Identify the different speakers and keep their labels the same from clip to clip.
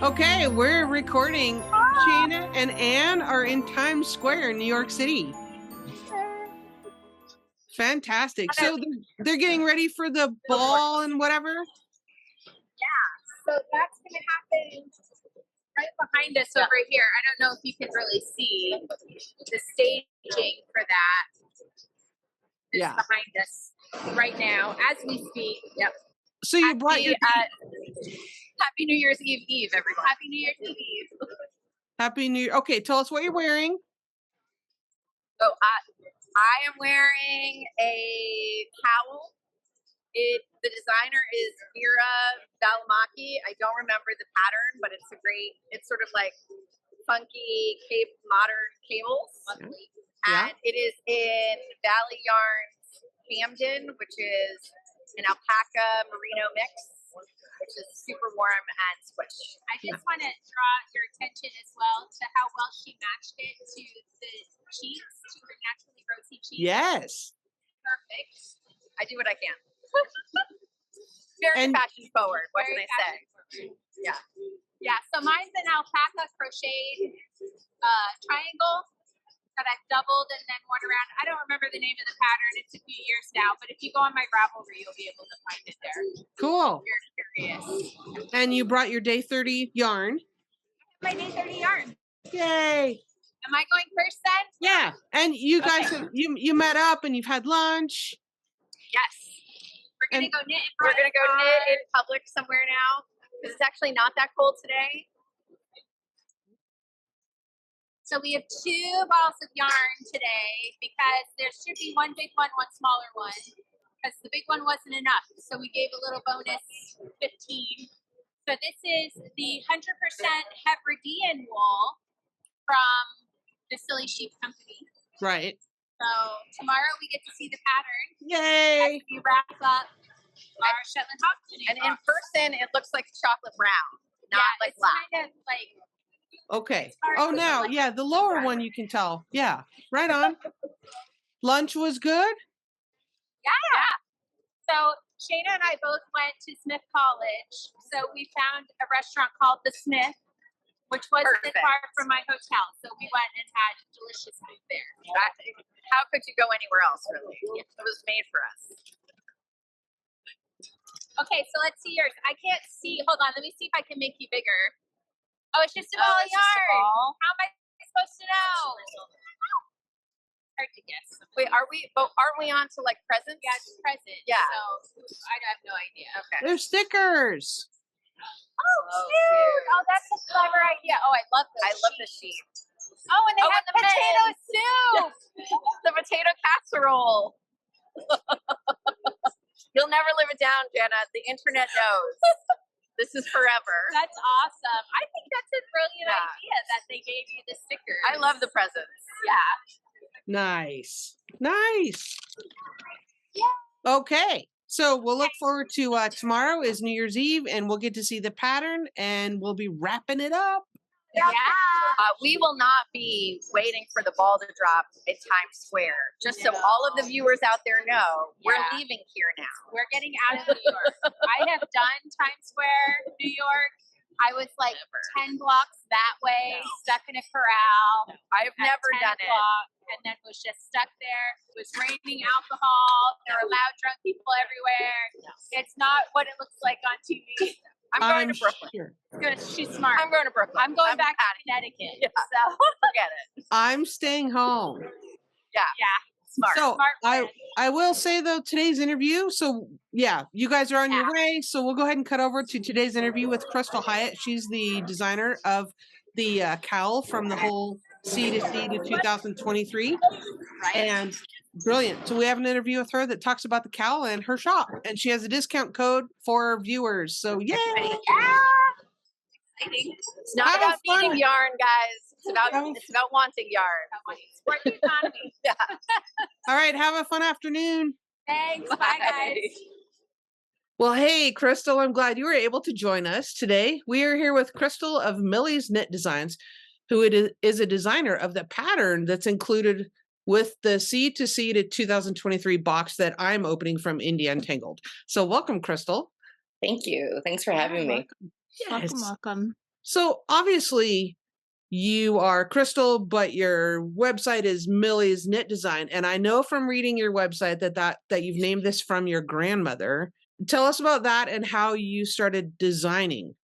Speaker 1: Okay, we're recording. Shana and Anne are in Times Square in New York City. Fantastic. So they're getting ready for the ball and whatever?
Speaker 2: Yeah, so that's going to happen right behind us over here. I don't know if you can really see the staging for that. It's behind us right now as we speak. Yep.
Speaker 1: So you brought your...
Speaker 2: Happy New Year's Eve, everyone. Happy New Year's Eve.
Speaker 1: Happy New Year. Okay, tell us what you're wearing.
Speaker 2: So I am wearing a cowl. The designer is Vera Valimaki. I don't remember the pattern, but it's sort of like funky modern cables. And it is in Valley Yarns Camden, which is an alpaca merino mix, which is super warm and squish. I just want to draw your attention as well to how well she matched it to the cheeks, to her naturally rosy cheeks.
Speaker 1: Yes.
Speaker 2: Perfect. I do what I can. Very fashion forward. What can I say? Yeah. Yeah. So mine's an alpaca crocheted triangle that I've doubled and then worn around. I don't remember the name of the pattern. It's a few years now, but if you go on my Ravelry, you'll be able to find it there.
Speaker 1: Cool.
Speaker 2: If you're curious.
Speaker 1: And you brought your day 30 yarn.
Speaker 2: My day 30 yarn.
Speaker 1: Yay.
Speaker 2: Am I going first then?
Speaker 1: Yeah. And you guys have, you met up and you've had lunch.
Speaker 2: Yes. We're gonna go knit. We're gonna go knit in public somewhere now because it's actually not that cold today. So we have 2 balls of yarn today because there should be one big one, one smaller one, because the big one wasn't enough. So we gave a little bonus 15. So this is the 100% Hebridean wool from the Silly Sheep Company.
Speaker 1: Right.
Speaker 2: So tomorrow we get to see the pattern.
Speaker 1: Yay!
Speaker 2: As we wrap up our Shetland Hawk knitting. And in person, it looks like chocolate brown, not like black. Kind of like.
Speaker 1: Okay. Oh, now, yeah, the lower one you can tell. Yeah, right on. Lunch was good?
Speaker 2: Yeah. So Shana and I both went to Smith College. So we found a restaurant called The Smith, which wasn't far from my hotel. So we went and had delicious food there. How could you go anywhere else, really? It was made for us. Okay, so let's see yours. I can't see. Hold on. Let me see if I can make you bigger. Oh, it's just a ball of yarn. How am I supposed to know? Hard to guess. Wait, aren't we on to like presents? Yeah, it's present. Yeah. So I have no idea. Okay.
Speaker 1: They're stickers.
Speaker 2: Oh, cute. Oh, that's a clever idea. Oh, I love this. I love the sheep. Oh, and they have the potato soup. The potato casserole. You'll never live it down, Jana. The internet knows. This is forever. That's awesome. I think that's a brilliant idea that they gave you the stickers. I love the presents. Yeah.
Speaker 1: Nice. Nice.
Speaker 2: Yeah.
Speaker 1: Okay. So we'll look forward to tomorrow is New Year's Eve and we'll get to see the pattern and we'll be wrapping it up.
Speaker 2: Yeah. We will not be waiting for the ball to drop at Times Square. Just so all of the viewers out there know, we're leaving here now. We're getting out of New York. I have done Times Square, New York. I was like 10 blocks that way, stuck in a corral. I've never done it. And then was just stuck there. It was raining alcohol. There were loud drunk people everywhere. It's not what it looks like on TV. I'm going to Brooklyn.
Speaker 1: Sure.
Speaker 2: Good. She's smart. I'm going to Brooklyn. I'm going back to Connecticut. Yeah. So forget it.
Speaker 1: I'm staying home.
Speaker 2: Yeah. Smart.
Speaker 1: So
Speaker 2: Smart
Speaker 1: I will say though, today's interview. So yeah, you guys are on your way. So we'll go ahead and cut over to today's interview with Crystal Hiatt. She's the designer of the cowl from the whole C to C to 2023.
Speaker 2: Right.
Speaker 1: And brilliant. So we have an interview with her that talks about the cowl and her shop, and she has a discount code for viewers. So yay!
Speaker 2: Yeah. Exciting. It's not about needing yarn, guys. It's about wanting yarn. Support the economy. Yeah.
Speaker 1: All right. Have a fun afternoon.
Speaker 2: Thanks. Bye, guys.
Speaker 1: Well, hey, Crystal, I'm glad you were able to join us today. We are here with Crystal of Millie's Knit Designs, who is a designer of the pattern that's included with the C to C to 2023 box that I'm opening from Indie Untangled. So welcome, Crystal.
Speaker 3: Thank you. Thanks for having me. Welcome,
Speaker 1: Yes.
Speaker 3: welcome.
Speaker 1: So obviously you are Crystal, but your website is Millie's Knit Design. And I know from reading your website that you've named this from your grandmother. Tell us about that and how you started designing.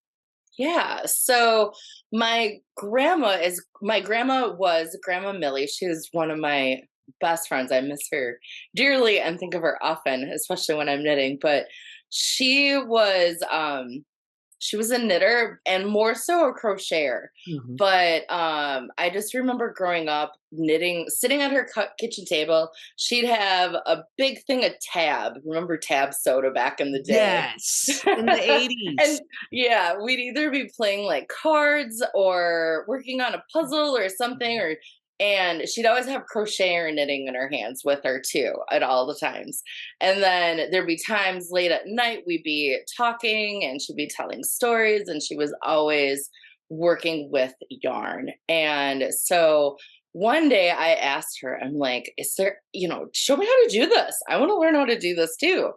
Speaker 3: Yeah. So my grandma was Grandma Millie. She was one of my best friends. I miss her dearly and think of her often, especially when I'm knitting. But she was she was a knitter and more so a crocheter.
Speaker 1: Mhm.
Speaker 3: But I just remember growing up knitting, sitting at her kitchen table. She'd have a big thing of Tab. Remember Tab soda back in the day?
Speaker 1: Yes, in the 80s.
Speaker 3: And yeah, we'd either be playing like cards or working on a puzzle or something, or and she'd always have crochet or knitting in her hands with her too at all the times. And then there'd be times late at night we'd be talking and she'd be telling stories, and she was always working with yarn. And so one day I asked her, I'm like, is there, show me how to do this. I want to learn how to do this too.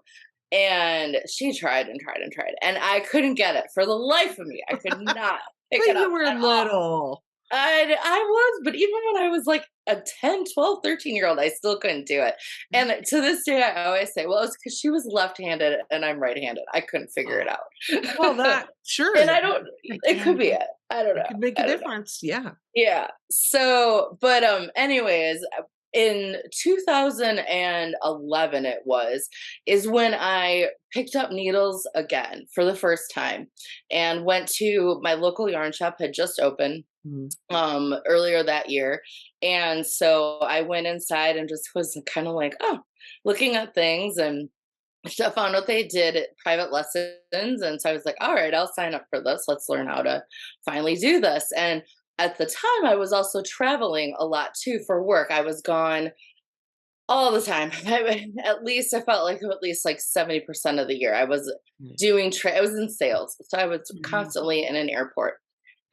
Speaker 3: And she tried and tried and tried, and I couldn't get it for the life of me. I could not pick
Speaker 1: But
Speaker 3: it
Speaker 1: you
Speaker 3: up
Speaker 1: were
Speaker 3: at all.
Speaker 1: little.
Speaker 3: I was, but even when I was like a 10, 12, 13-year-old, I still couldn't do it. And to this day, I always say, well, it's because she was left-handed and I'm right-handed. I couldn't figure it
Speaker 1: Well,
Speaker 3: out.
Speaker 1: that sure,
Speaker 3: And I don't,
Speaker 1: it
Speaker 3: it could
Speaker 1: can
Speaker 3: be it. I don't
Speaker 1: it
Speaker 3: know.
Speaker 1: could make a
Speaker 3: I don't know.
Speaker 1: difference. Yeah.
Speaker 3: Yeah. So, but anyways, in 2011 is when I picked up needles again for the first time and went to my local yarn shop had just opened
Speaker 1: Mhm.
Speaker 3: earlier that year. And so I went inside and just was kind of like, oh, looking at things, and so I found out they did private lessons. And so I was like, all right, I'll sign up for this. Let's learn how to finally do this. And at the time, I was also traveling a lot too for work. I was gone all the time. At least I felt like at least like 70% of the year I was
Speaker 1: Right.
Speaker 3: I was in sales. So I was
Speaker 1: Mhm.
Speaker 3: constantly in an airport.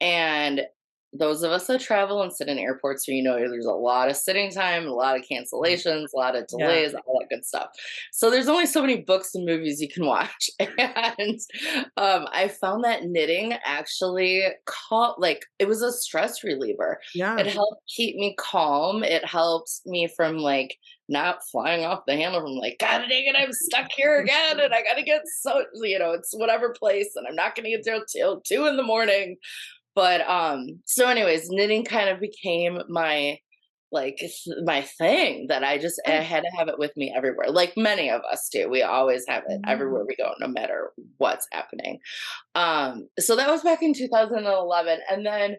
Speaker 3: And those of us that travel and sit in airports, there's a lot of sitting time, a lot of
Speaker 1: Yeah.
Speaker 3: cancellations, a lot of
Speaker 1: Yeah.
Speaker 3: delays, all that good stuff. So there's only so many books and movies you can watch. And I found that knitting actually it was a stress reliever. It
Speaker 1: Yeah.
Speaker 3: helped keep me calm. It helped me from like not flying off the handle from like, God dang it, I'm stuck here again and I gotta get it's whatever place and I'm not gonna get there till 2 in the morning. But so anyways, knitting kind of became my thing that I
Speaker 1: Oh.
Speaker 3: had to have it with me everywhere. Like many of us do. We always have it
Speaker 1: Mhm.
Speaker 3: everywhere we go, no matter what's happening. So that was back in 2011. And then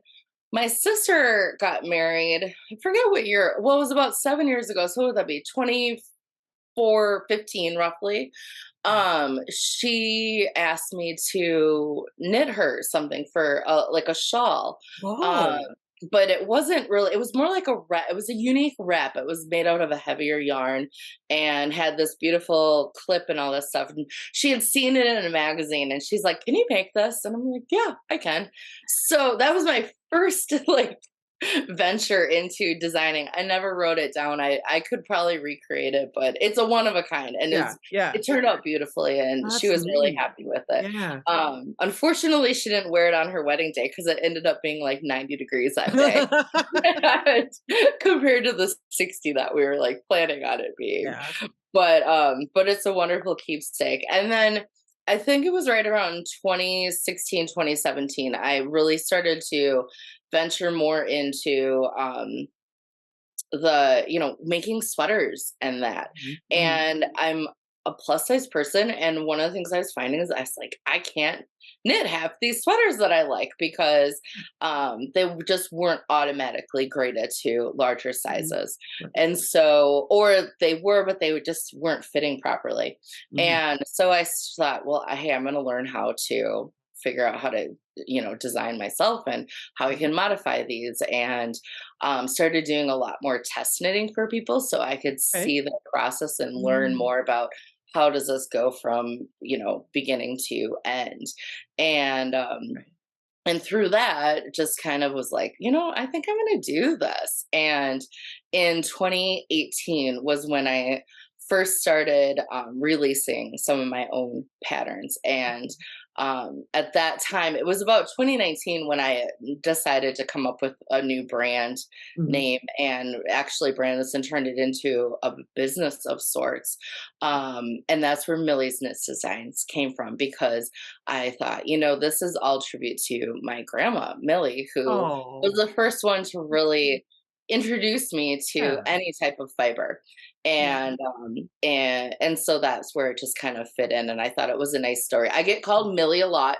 Speaker 3: my sister got married. I forget what year. Well, it was about 7 years ago. So what would that be? 24, 15, roughly. She asked me to knit her something for like a shawl. Um,
Speaker 1: Oh.
Speaker 3: but it wasn't really, it was more like a wrap. It was a unique wrap. It was made out of a heavier yarn and had this beautiful clip and all this stuff. And she had seen it in a magazine and she's like, can you make this? And I'm like, yeah, I can. So that was my first like venture into designing. I never wrote it down. I could probably recreate it, but it's a one of a kind and
Speaker 1: Yeah. Yeah.
Speaker 3: it turned out beautifully and she
Speaker 1: That's
Speaker 3: was really
Speaker 1: neat.
Speaker 3: happy with it.
Speaker 1: Yeah.
Speaker 3: Unfortunately she didn't wear it on her wedding day because it ended up being like 90 degrees that day compared to the 60 that we were like planning on it being.
Speaker 1: Yeah.
Speaker 3: But it's a wonderful keepsake. And then I think it was right around 2016, 2017, I really started to venture more into making sweaters and that.
Speaker 1: Mhm. Mhm.
Speaker 3: And I'm a plus size person. And one of the things I was finding is I was like, I can't knit half these sweaters that I like because they just weren't automatically graded to larger
Speaker 1: Mhm.
Speaker 3: sizes.
Speaker 1: Right.
Speaker 3: And so, or they were, but just weren't fitting properly.
Speaker 1: Mhm.
Speaker 3: And so thought, well, hey, I'm going to learn how to figure out how to, design myself and how I can modify these. And started doing a lot more test knitting for people so I could
Speaker 1: Okay.
Speaker 3: see the process and learn
Speaker 1: Mm.
Speaker 3: more about how does this go from beginning to end. And
Speaker 1: Right.
Speaker 3: and through that just kind of was like, I think I'm going to do this. And in 2018 was when I first started releasing some of my own patterns. And at that time, it was about 2019 when I decided to come up with a new brand
Speaker 1: Mhm.
Speaker 3: name and actually brand this and turned it into a business of sorts. And that's where Millie's Knits Designs came from, because I thought, this is all tribute to my grandma, Millie, who was
Speaker 1: Oh,
Speaker 3: the first one to really introduce me to
Speaker 1: yeah,
Speaker 3: any type of fiber.
Speaker 1: yeah.
Speaker 3: And so that's where it just kind of fit in, and I thought it was a nice story. I get called Millie a lot,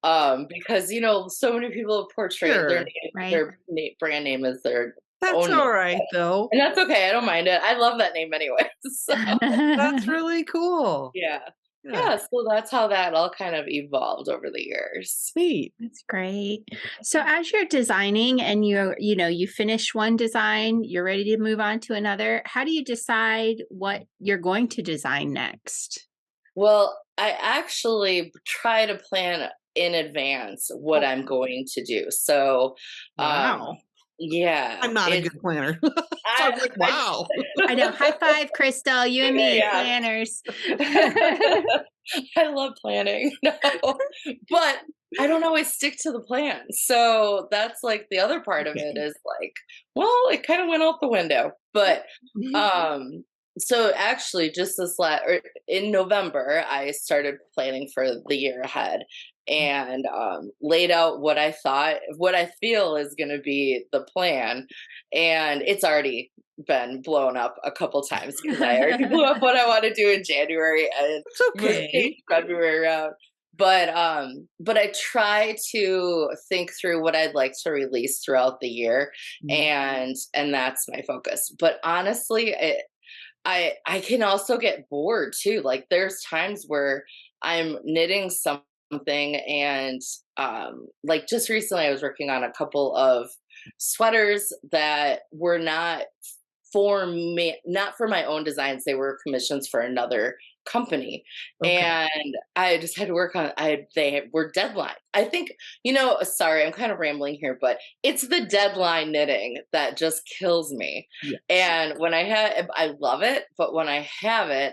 Speaker 3: because so many people have portrayed their
Speaker 1: Sure.
Speaker 3: name,
Speaker 4: Right.
Speaker 3: their brand name as their
Speaker 1: That's
Speaker 3: own name,
Speaker 1: all right, though.
Speaker 3: and that's okay. I don't mind it. I love that name anyway. So
Speaker 1: That's really cool.
Speaker 3: yeah,
Speaker 1: Yeah,
Speaker 3: yeah. So that's how that all kind of evolved over the years.
Speaker 1: neat.
Speaker 4: That's great. So as you're designing and you finish one design, you're ready to move on to another, how do you decide what you're going to design next?
Speaker 3: Well, I actually try to plan in advance what
Speaker 1: Oh,
Speaker 3: I'm going to do. So, um,
Speaker 1: wow.
Speaker 3: yeah,
Speaker 1: I'm not a good planner. So I'm
Speaker 3: I,
Speaker 1: like,
Speaker 3: I,
Speaker 1: wow.
Speaker 4: I know. High five, Crystal. You and me,
Speaker 3: yeah.
Speaker 4: planners.
Speaker 3: I love planning. No, but I don't always stick to the plan. So that's like the other part of it
Speaker 1: Okay.
Speaker 3: is like, well, it kind of went out the window. But um so actually just in November I started planning for the year ahead, and laid out what I feel is going to be the plan, and it's already been blown up a couple times because I already blew up what I want to do in January and
Speaker 1: It's
Speaker 3: moved
Speaker 1: okay.
Speaker 3: February around. But I try to think through what I'd like to release throughout the year,
Speaker 1: Mhm.
Speaker 3: and that's my focus. But honestly, I can also get bored too. Like there's times where I'm knitting something, and like just recently I was working on a couple of sweaters that were not for me, not for my own designs. They were commissions for another company,
Speaker 1: Okay.
Speaker 3: and I just had to work on. They were deadline. I think Sorry, I'm kind of rambling here, but it's the deadline knitting that just kills me.
Speaker 1: Yes.
Speaker 3: And I love it, but when I have it,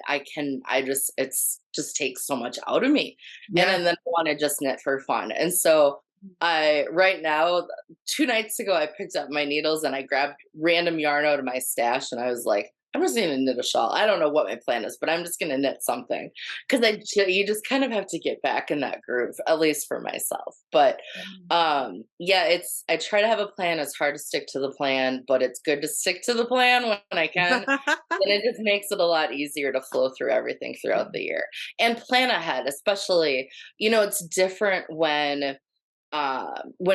Speaker 3: it's just takes so much out of me, and
Speaker 1: Yeah.
Speaker 3: then I want to just knit for fun, and so. I right now 2 nights ago, I picked up my needles and I grabbed random yarn out of my stash, and I was like, I'm just going to knit a shawl. I don't know what my plan is, but I'm just going to knit something, because you just kind of have to get back in that groove, at least for myself. But yeah, I try to have a plan. It's hard to stick to the plan, but it's good to stick to the plan when I can. And it just makes it a lot easier to flow through everything throughout the year and plan ahead, especially, it's different when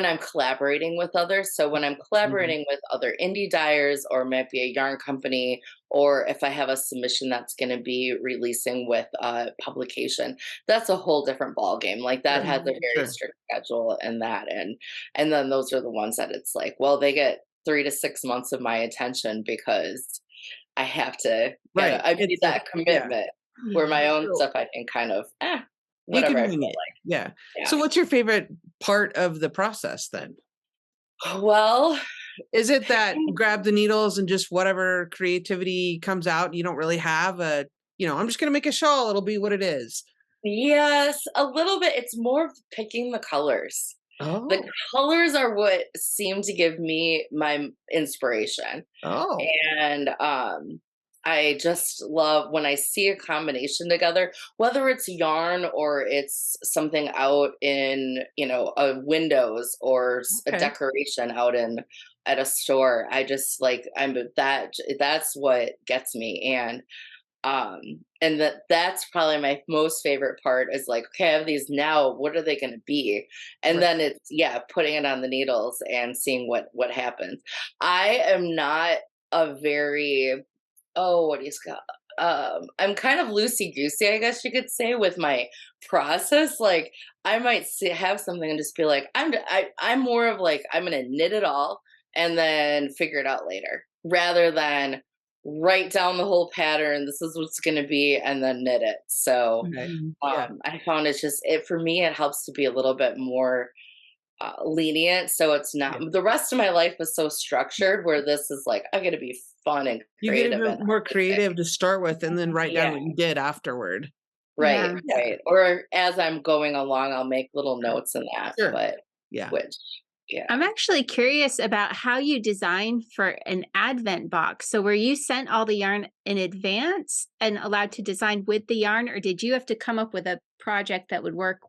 Speaker 3: I'm collaborating with others. So when I'm
Speaker 1: Mhm.
Speaker 3: collaborating with other indie dyers, or might be a yarn company, or if I have a submission that's going to be releasing with a publication, that's a whole different ball game. Like that has a
Speaker 1: Sure.
Speaker 3: very
Speaker 1: Sure.
Speaker 3: strict schedule, and then those are the ones that it's like, well, they get 3 to 6 months of my attention, because I have to
Speaker 1: Right.
Speaker 3: I need
Speaker 1: It's a
Speaker 3: that
Speaker 1: yeah.
Speaker 3: commitment. Where my own
Speaker 1: So
Speaker 3: stuff I can kind of
Speaker 1: you
Speaker 3: whatever
Speaker 1: can
Speaker 3: I
Speaker 1: wing
Speaker 3: feel
Speaker 1: it.
Speaker 3: like.
Speaker 1: Yeah.
Speaker 3: Yeah.
Speaker 1: So what's your favorite part of the process then?
Speaker 3: Well,
Speaker 1: Is it that grab the needles and just whatever creativity comes out, you don't really have I'm just going to make a shawl, it'll be what it is.
Speaker 3: yes, a little bit. It's more of picking the colors. The
Speaker 1: Oh.
Speaker 3: colors are what seem to give me my inspiration.
Speaker 1: Oh.
Speaker 3: And I just love when I see a combination together, whether it's yarn or it's something out in, a windows, or a
Speaker 1: Okay.
Speaker 3: decoration out in at a store. I just like that's what gets me. Um and that's probably my most favorite part is like, okay, I have these now, what are they going to be? And
Speaker 1: Right.
Speaker 3: then it's, yeah, putting it on the needles and seeing what happens. I am not a very, what do you call, I'm kind of loosey goosey, I guess you could say, with my process. Like I might have something and just be like, I'm more of like, I'm gonna knit it all and then figure it out later, rather than write down the whole pattern, this is what's going to be, and then knit it. So
Speaker 1: Okay. Yeah.
Speaker 3: I found it's just it for me, it helps to be a little bit more lenient, so it's not,
Speaker 1: Yeah.
Speaker 3: the rest of my life is so structured, where this is like I got to be fun and
Speaker 1: You get
Speaker 3: creative
Speaker 1: even
Speaker 3: and
Speaker 1: more
Speaker 3: artistic.
Speaker 1: creative to start with and then write down
Speaker 3: Yeah,
Speaker 1: what you did afterward.
Speaker 3: Right,
Speaker 4: Yeah.
Speaker 3: right. Or as I'm going along, I'll make little notes in that,
Speaker 1: Sure.
Speaker 3: but
Speaker 1: Yeah.
Speaker 3: which, yeah.
Speaker 4: I'm actually curious about how you design for an advent box. So were you sent all the yarn in advance and allowed to design with the yarn, or did you have to come up with a project that would work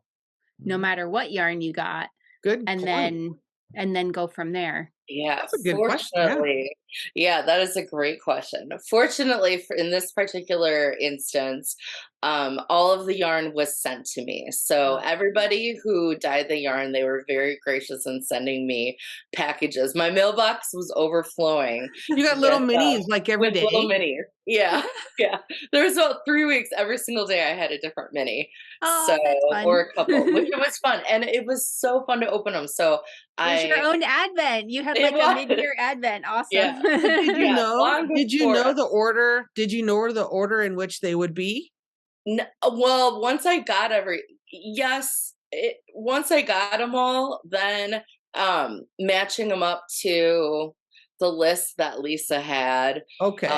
Speaker 4: no matter what yarn you got
Speaker 1: Good
Speaker 4: and
Speaker 1: point.
Speaker 4: then go from there?
Speaker 3: Yeah,
Speaker 1: That's a good question. Yeah.
Speaker 3: fortunately, yeah, that is a great question. Fortunately, for in this particular instance, all of the yarn was sent to me. So everybody who dyed the yarn, they were very gracious in sending me packages. My mailbox was overflowing
Speaker 1: You got little
Speaker 3: with
Speaker 1: minis like every
Speaker 3: with little
Speaker 1: day.
Speaker 3: minis. Yeah, yeah. There was about 3 weeks. Every single day, I had a different mini. So,
Speaker 4: Oh, that's fun.
Speaker 3: or a couple, which it was fun, and it was so fun to open them. So
Speaker 4: It was your
Speaker 3: I,
Speaker 4: own advent. You had
Speaker 3: it
Speaker 4: like a
Speaker 3: was.
Speaker 4: mid-year advent.
Speaker 3: Yeah.
Speaker 4: Awesome.
Speaker 1: Did you
Speaker 3: Yeah,
Speaker 1: know?
Speaker 3: long
Speaker 1: Did you
Speaker 3: before.
Speaker 1: know the order? Did you know the order in which they would be?
Speaker 3: Well, once I got once I got them all, then matching them up to the list that Lisa had.
Speaker 1: Okay.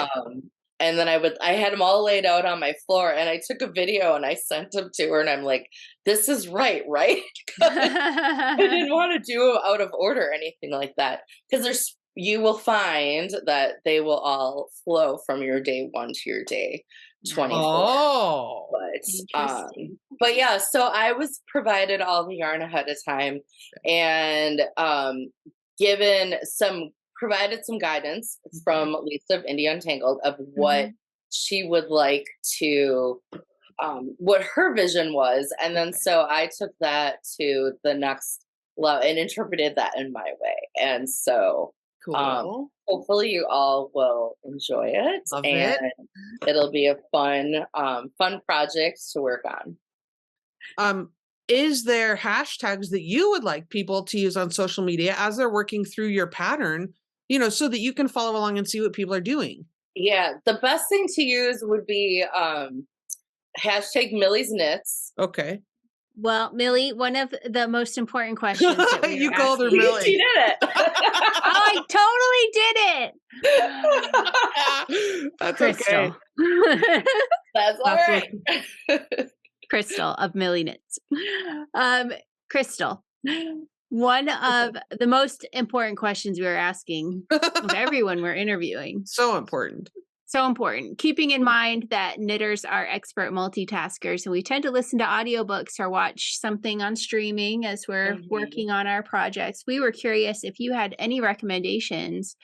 Speaker 3: And then I had them all laid out on my floor, and I took a video and I sent them to her, and I'm like, this is right? 'Cause I didn't want to do them out of order or anything like that. Because you will find that they will all flow from your day 1 to your day 24.
Speaker 1: Oh.
Speaker 4: Interesting.
Speaker 3: But yeah, so I was provided all the yarn ahead of time, and provided some guidance from Lisa of India Untangled of what she would like to, what her vision was, and then so I took that to the next level and interpreted that in my way, and so
Speaker 1: Cool.
Speaker 3: hopefully you all will enjoy it,
Speaker 1: Love
Speaker 3: and
Speaker 1: it.
Speaker 3: it'll be a fun project to work on.
Speaker 1: Is there hashtags that you would like people to use on social media as they're working through your pattern, so that you can follow along and see what people are doing?
Speaker 3: Yeah, the best thing to use would be hashtag Millie's Knits.
Speaker 1: Okay.
Speaker 4: Well, Millie, one of the most important questions that we
Speaker 1: You
Speaker 4: were
Speaker 1: called her
Speaker 4: asking.
Speaker 1: Millie.
Speaker 3: She did it.
Speaker 4: Oh, I totally did it.
Speaker 1: That's
Speaker 4: Crystal.
Speaker 1: okay.
Speaker 3: That's all
Speaker 1: That's
Speaker 3: right.
Speaker 4: Crystal of Millie Knits. Crystal, one of the most important questions we were asking of everyone we're interviewing.
Speaker 1: So important.
Speaker 4: So important. Keeping in mind that knitters are expert multitaskers, and we tend to listen to audiobooks or watch something on streaming as we're working on our projects. We were curious if you had any recommendations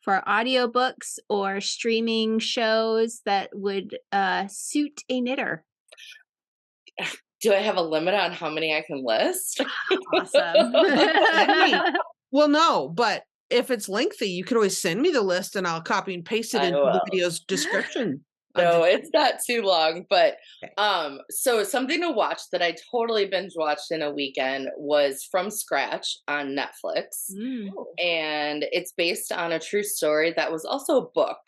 Speaker 4: for audiobooks or streaming shows that would suit a knitter.
Speaker 3: Do I have a limit on how many I can list?
Speaker 4: Awesome.
Speaker 1: Well, no, but if it's lengthy, you could always send me the list and I'll copy and paste it into the video's description.
Speaker 3: No, it's not too long, but so something to watch that I totally binge watched in a weekend was From Scratch on Netflix. And it's based on a true story that was also a book.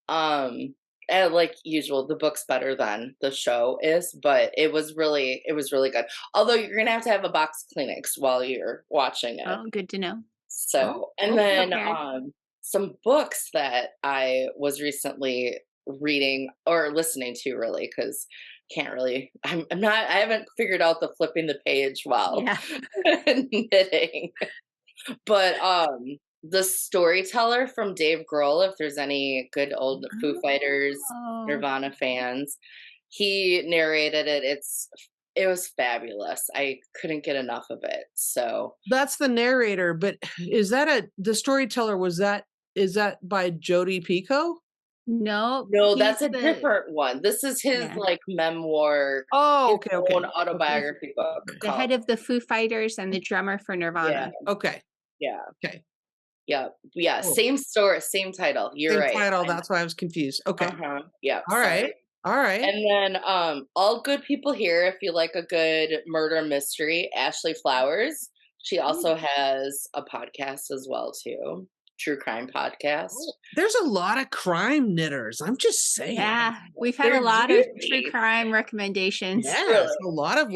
Speaker 3: And like usual, the book's better than the show is, but it was really good. Although you're gonna have to have a box Kleenex while you're watching it.
Speaker 4: Oh, good to know.
Speaker 3: So, and then some books that I was recently reading or listening to, really, because I haven't figured out the flipping the page while knitting. But the Storyteller from Dave Grohl, if there's any good old Foo Fighters, Nirvana fans, he narrated it. It was fabulous. I couldn't get enough of it. So
Speaker 1: that's the narrator, but is that the Storyteller? Is that by Jodi Picoult?
Speaker 4: No,
Speaker 3: that's a different one. This is his like memoir.
Speaker 1: Oh,
Speaker 3: his own autobiography book.
Speaker 4: The head of the Foo Fighters and the drummer for Nirvana.
Speaker 1: Yeah. Okay.
Speaker 3: Yeah.
Speaker 1: Okay.
Speaker 3: Yeah. Yeah. Cool. Same story, same title. You're
Speaker 1: same
Speaker 3: right.
Speaker 1: Title. That's why I was confused. Okay.
Speaker 3: Yeah.
Speaker 1: All right. All right.
Speaker 3: And then All Good People Here, if you like a good murder mystery, Ashley Flowers. She also has a podcast as well too. True crime podcast.
Speaker 1: There's a lot of crime knitters. I'm just saying.
Speaker 4: Yeah, we've had a lot of true crime recommendations.
Speaker 1: Yes, a lot of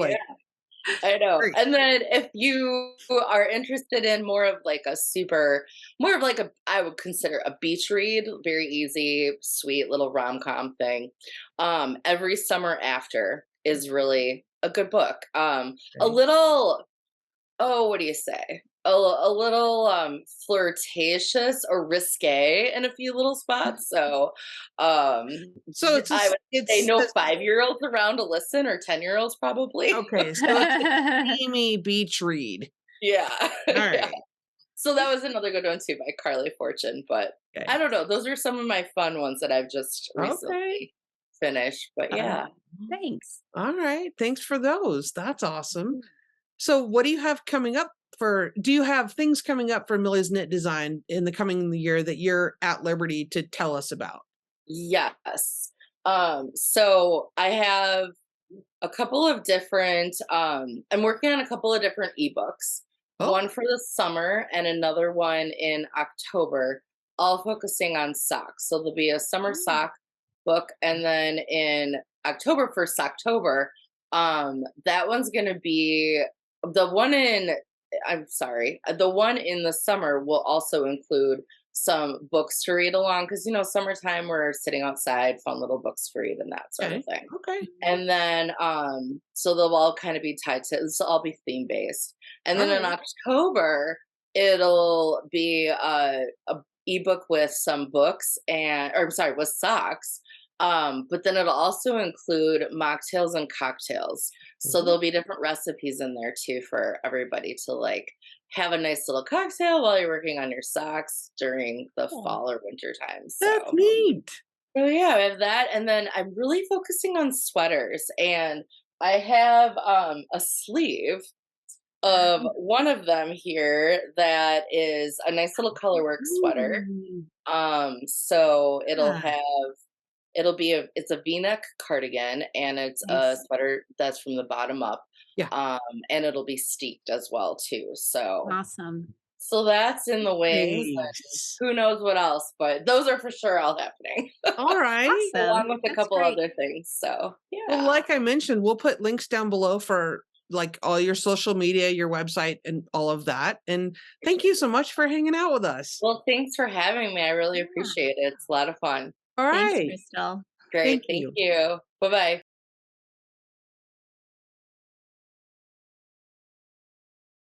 Speaker 3: I know. And then if you are interested in more of like I would consider a beach read, very easy, sweet little rom-com thing. Every Summer After is really a good book. A little, oh, what do you say? A little flirtatious or risque in a few little spots. So
Speaker 1: So it's
Speaker 3: I would say
Speaker 1: it's
Speaker 3: no
Speaker 1: the
Speaker 3: 5-year-olds around to listen, or 10-year-olds probably.
Speaker 1: okay, so it's a steamy beach read.
Speaker 3: Yeah.
Speaker 1: All
Speaker 3: Yeah.
Speaker 1: right.
Speaker 3: So that was another good one too by Carly Fortune. But
Speaker 1: Okay.
Speaker 3: I don't know. Those are some of my fun ones that I've just
Speaker 1: Okay.
Speaker 3: recently finished. But yeah.
Speaker 4: Thanks.
Speaker 1: All right. Thanks for those. That's awesome. So what do you have coming up do you have things coming up for Millie's Knit Design in the coming year that you're at liberty to tell us about?
Speaker 3: Yes. So I have a couple of different, I'm working on a couple of different ebooks,
Speaker 1: Oh,
Speaker 3: one for the summer and another one in October, all focusing on socks. So there'll be a summer sock book, and then in October, 1st October, that one's going to be the one in, I'm sorry, the one in the summer will also include some books to read along, because summertime, we're sitting outside, fun little books to read and that sort
Speaker 1: okay.
Speaker 3: of thing.
Speaker 1: Okay.
Speaker 3: And then so they'll all kind of be tied to, this will all be theme based. And then in October it'll be a ebook with some books, with socks. But then it'll also include mocktails and cocktails. So there'll be different recipes in there too for everybody to like have a nice little cocktail while you're working on your socks during the fall or winter time. So
Speaker 1: That's neat.
Speaker 3: oh yeah, I have that, and then I'm really focusing on sweaters, and I have a sleeve of one of them here that is a nice little colorwork sweater. So it's a V-neck cardigan, and it's a sweater that's from the bottom up.
Speaker 1: Yeah.
Speaker 3: And it'll be steeped as well too. So
Speaker 4: Awesome.
Speaker 3: so that's in the wings.
Speaker 1: Nice.
Speaker 3: Who knows what else, but those are for sure all happening.
Speaker 1: All right.
Speaker 4: Awesome.
Speaker 3: Along with a
Speaker 4: That's
Speaker 3: couple
Speaker 4: great.
Speaker 3: other things. So yeah.
Speaker 1: Well, like I mentioned, we'll put links down below for like all your social media, your website, and all of that. And thank you so much for hanging out with us.
Speaker 3: Well, thanks for having me. I really appreciate it. It's a lot of fun.
Speaker 1: All
Speaker 4: Thanks,
Speaker 1: right.
Speaker 4: Crystal.
Speaker 3: Great.
Speaker 1: Thank you.
Speaker 3: Thank you. Bye-bye.